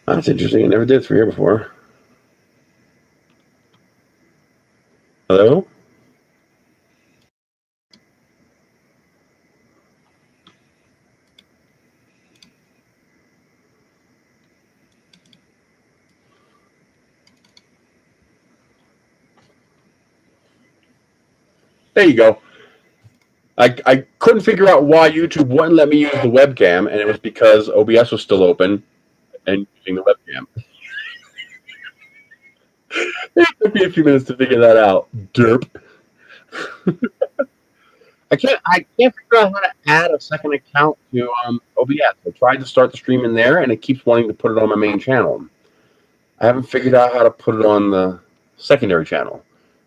That's interesting. I never did through here before. Hello? There you go. I couldn't figure out why YouTube wouldn't let me use the webcam, and it was because OBS was still open and using the webcam. It took me a few minutes to figure that out. Derp. I can't figure out how to add a second account to OBS. I tried to start the stream in there, and it keeps wanting to put it on my main channel. I haven't figured out how to put it on the secondary channel.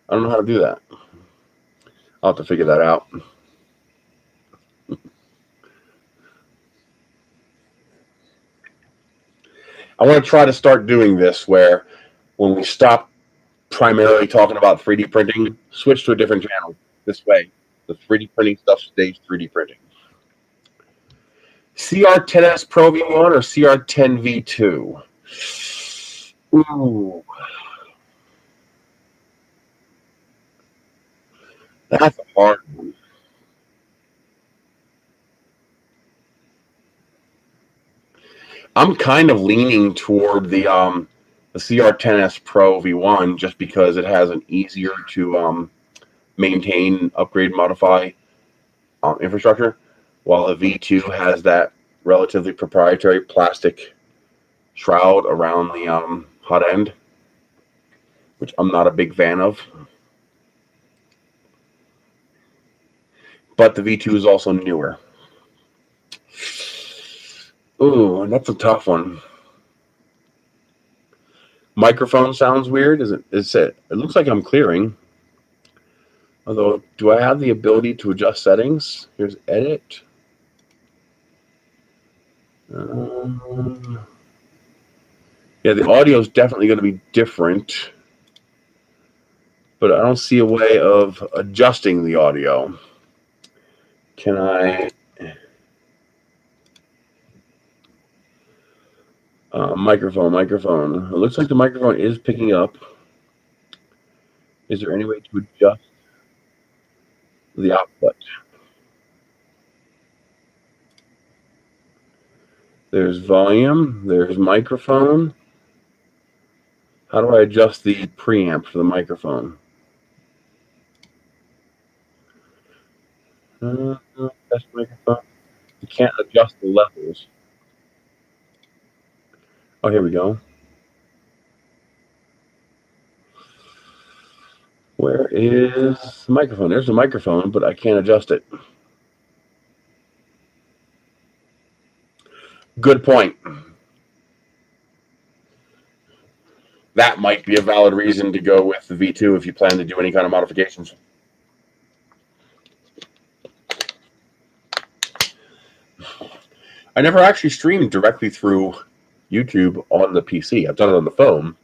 I don't know how to do that. I'll have to figure that out. I want to try to start doing this where when we stop primarily talking about 3D printing, switch to a different channel. This way, the 3D printing stuff stays 3D printing. CR10S Pro V1 or CR10 V2? Ooh. That's a hard one. I'm kind of leaning toward the CR10S Pro V1 just because it has an easier to maintain, upgrade, modify infrastructure, while the V2 has that relatively proprietary plastic shroud around the hot end, which I'm not a big fan of. But the V2 is also newer. Ooh, that's a tough one. Microphone sounds weird. It looks like I'm clearing. Although, do I have the ability to adjust settings? Here's edit. Yeah, the audio is definitely going to be different, but I don't see a way of adjusting the audio. Can I? Microphone. It looks like the microphone is picking up. Is there any way to adjust the output? There's volume. There's microphone. How do I adjust the preamp for the microphone? Test microphone. You can't adjust the levels. Oh, here we go. Where is the microphone? There's the microphone, but I can't adjust it. Good point. That might be a valid reason to go with the V2 if you plan to do any kind of modifications. I never actually streamed directly through YouTube on the PC. I've done it on the phone,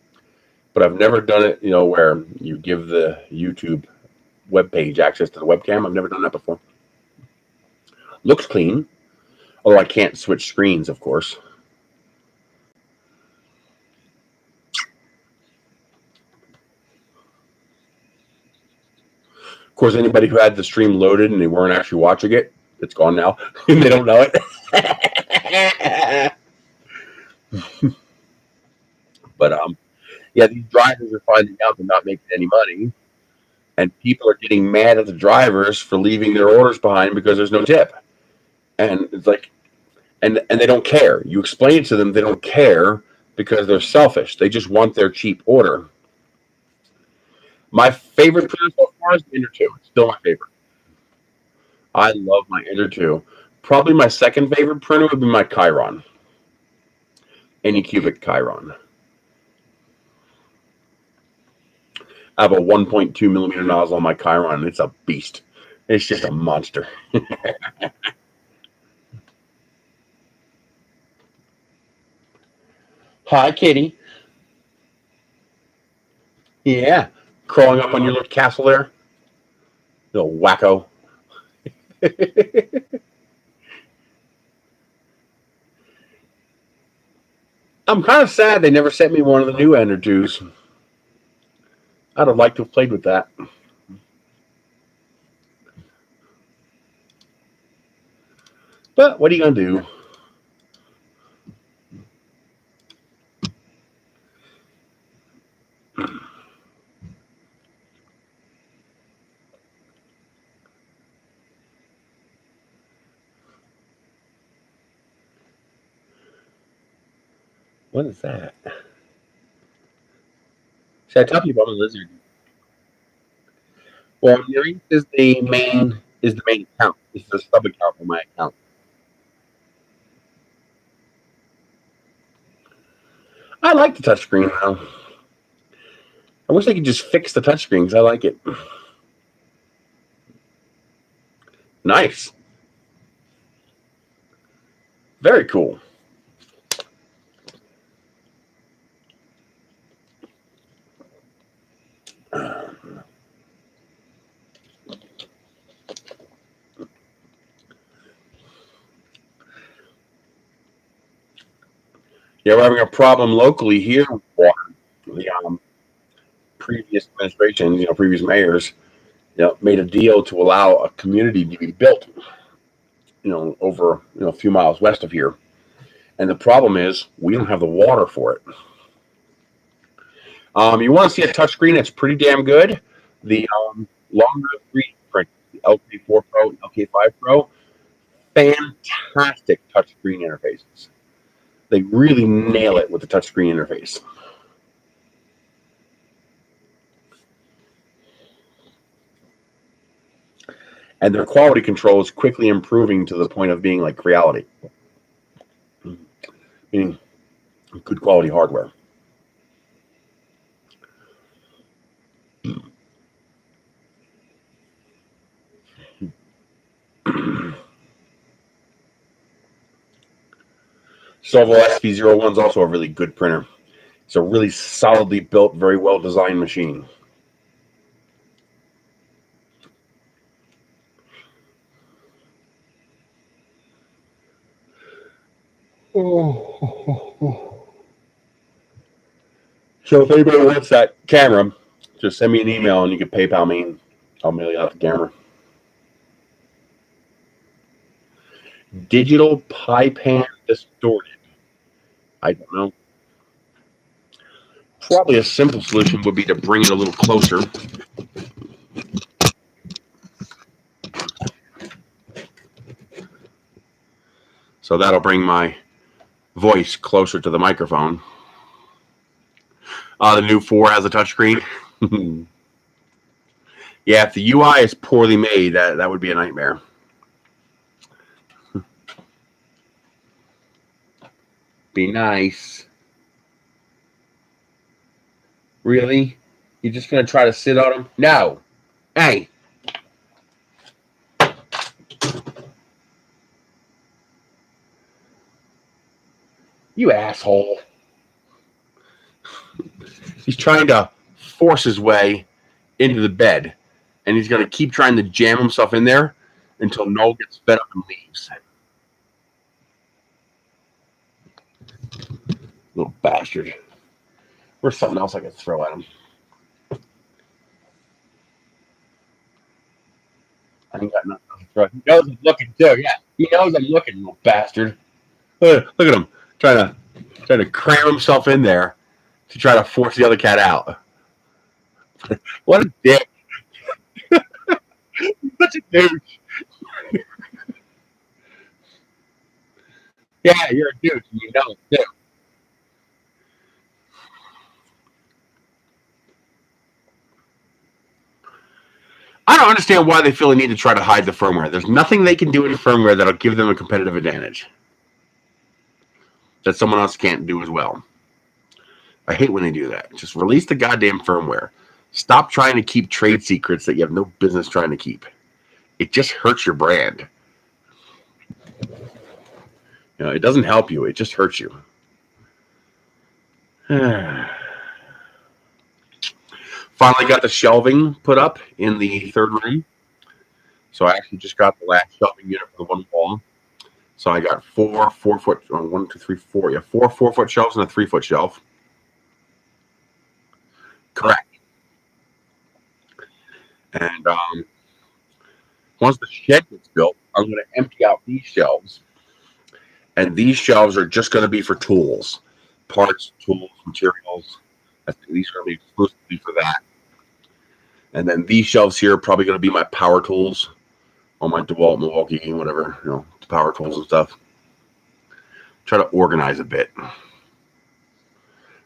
but I've never done it, where you give the YouTube webpage access to the webcam. I've never done that before. Looks clean, although I can't switch screens, of course. Of course, anybody who had the stream loaded and they weren't actually watching it, it's gone now, and they don't know it. But yeah, these drivers are finding out they're not making any money, and people are getting mad at the drivers for leaving their orders behind because there's no tip. And it's like, and they don't care. You explain it to them, they don't care because they're selfish. They just want their cheap order. My favorite printer so far is the Ender 2. It's still my favorite. I love my Ender 2. Probably my second favorite printer would be my Chiron. Anycubic Chiron. I have a 1.2 millimeter nozzle on my Chiron, and it's a beast. It's just a monster. Hi, kitty. Yeah, crawling up on your little castle there. Little wacko. I'm kind of sad they never sent me one of the new Ender 2s. I'd have liked to have played with that. But what are you going to do? What is that? Should I tell people I'm a lizard? Well, Nerys is the main account. This is a sub account for my account. I like the touchscreen though. I wish they could just fix the touchscreen because I like it. Nice. Very cool. Yeah, we're having a problem locally here with water. The previous administration, previous mayors, made a deal to allow a community to be built, over a few miles west of here. And the problem is we don't have the water for it. You want to see a touchscreen that's pretty damn good? The longer screen print, the LK4 Pro, LK5 Pro, fantastic touchscreen interfaces. They really nail it with the touchscreen interface. And their quality control is quickly improving to the point of being like reality. Meaning good quality hardware. Sovo SV01 is also a really good printer. It's a really solidly built, very well designed machine. So if anybody wants that camera, just send me an email and you can PayPal me and I'll mail you out the camera. Digital pie pan distorted. I don't know. Probably a simple solution would be to bring it a little closer. So that'll bring my voice closer to the microphone. The new 4 has a touchscreen. Yeah, if the UI is poorly made, that would be a nightmare. Be nice. Really? You're just going to try to sit on him? No. Hey. You asshole. He's trying to force his way into the bed, and he's going to keep trying to jam himself in there until Noel gets fed up and leaves. Little bastard. Where's something else I could throw at him? I ain't got nothing else to throw. He knows I'm looking too. Yeah, he knows I'm looking, little bastard. Look at him trying to cram himself in there to try to force the other cat out. What a dick! Such a douche. Yeah, you're a douche, and you know it too. I don't understand why they feel the need to try to hide the firmware. There's nothing they can do in the firmware that'll give them a competitive advantage that someone else can't do as well. I hate when they do that. Just release the goddamn firmware. Stop trying to keep trade secrets that you have no business trying to keep. It just hurts your brand. It doesn't help you. It just hurts you. Finally got the shelving put up in the third room. So I actually just got the last shelving unit for the one wall. So I got four 4-foot, 1, 2, 3, 4. Yeah, 4 4-foot shelves and a 3-foot shelf. Correct. And once the shed gets built, I'm going to empty out these shelves. And these shelves are just going to be for tools, parts, tools, materials. These are going to be exclusively for that. And then these shelves here are probably going to be my power tools, all my DeWalt, Milwaukee, whatever, power tools and stuff. Try to organize a bit.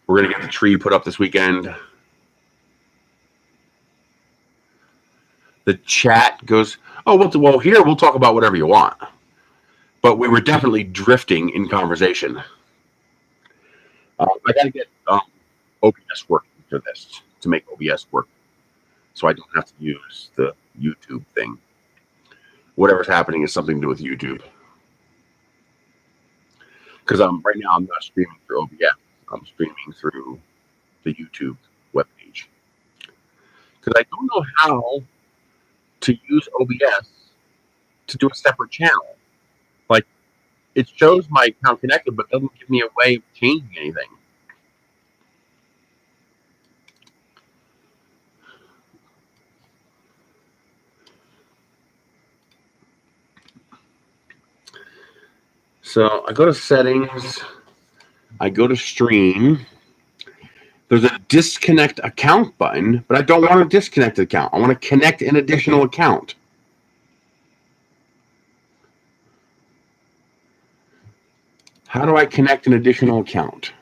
We're going to get the tree put up this weekend. The chat goes, oh, well, here we'll talk about whatever you want. But we were definitely drifting in conversation. I got to get OBS working for this to make OBS work, so I don't have to use the YouTube thing. Whatever's happening is something to do with YouTube. Because right now I'm not streaming through OBS. I'm streaming through the YouTube webpage. Because I don't know how to use OBS to do a separate channel. Like, it shows my account connected, but doesn't give me a way of changing anything. So I go to settings, I go to stream. There's a disconnect account button, but I don't want a disconnected account. I want to connect an additional account. How do I connect an additional account?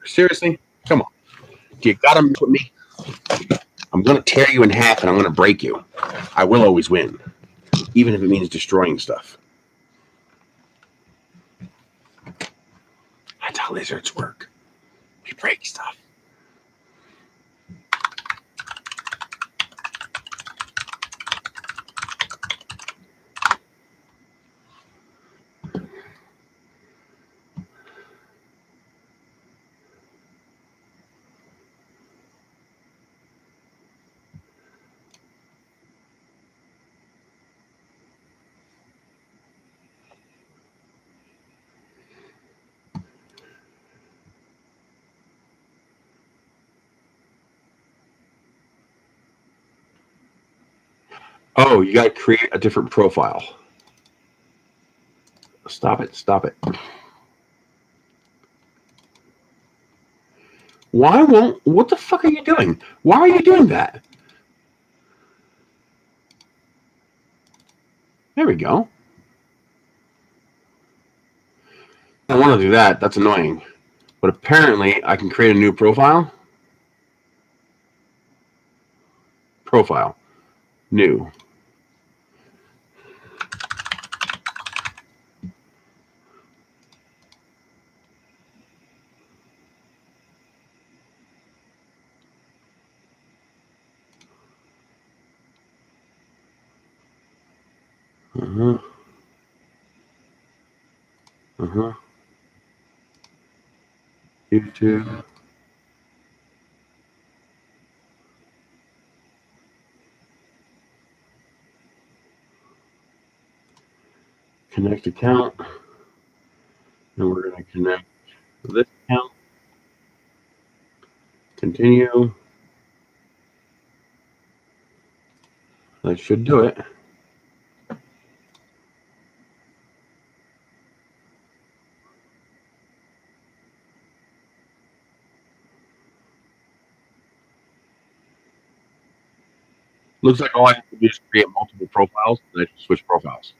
Seriously? Come on. Do you got to mess with me? I'm going to tear you in half and I'm going to break you. I will always win, even if it means destroying stuff. That's how lizards work. We break stuff. Oh, you got to create a different profile. Stop it. Stop it. Why won't... What the fuck are you doing? Why are you doing that? There we go. I want to do that. That's annoying. But apparently, I can create a new profile. Profile. New. YouTube. Connect account. And we're going to connect this account. Continue. That should do it. Looks like all I have to do is create multiple profiles, and I just switch profiles.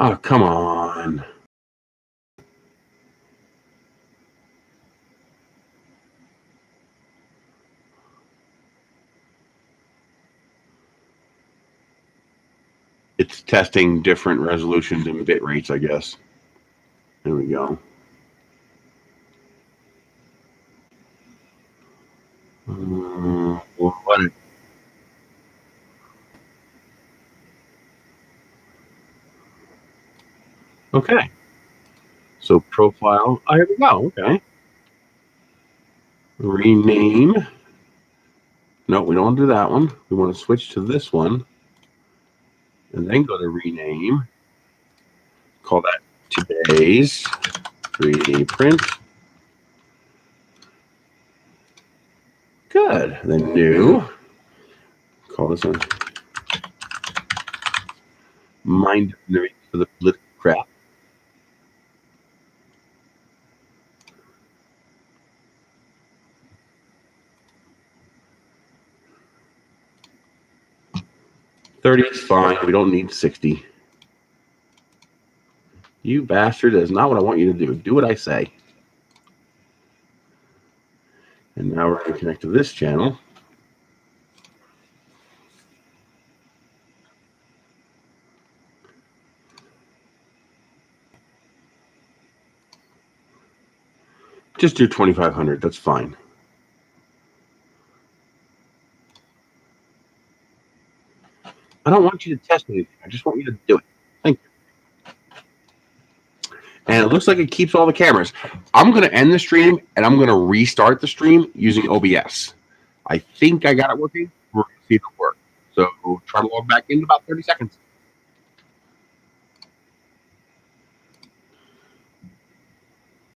Oh, come on. It's testing different resolutions and bit rates, I guess. There we go. What? Okay. So profile. Oh, here we go. Okay. Rename. No, we don't want to do that one. We want to switch to this one and then go to rename. Call that today's 3D print. Good. Then new. Call this one mind for the political crap. $30 is fine. We don't need 60. You bastard, that is not what I want you to do. Do what I say. And now we're going to connect to this channel. Just do 2,500. That's fine. I don't want you to test anything. I just want you to do it. Thank you. And it looks like it keeps all the cameras. I'm going to end the stream and I'm going to restart the stream using OBS. I think I got it working. We're going to see if it works. So try to log back in about 30 seconds.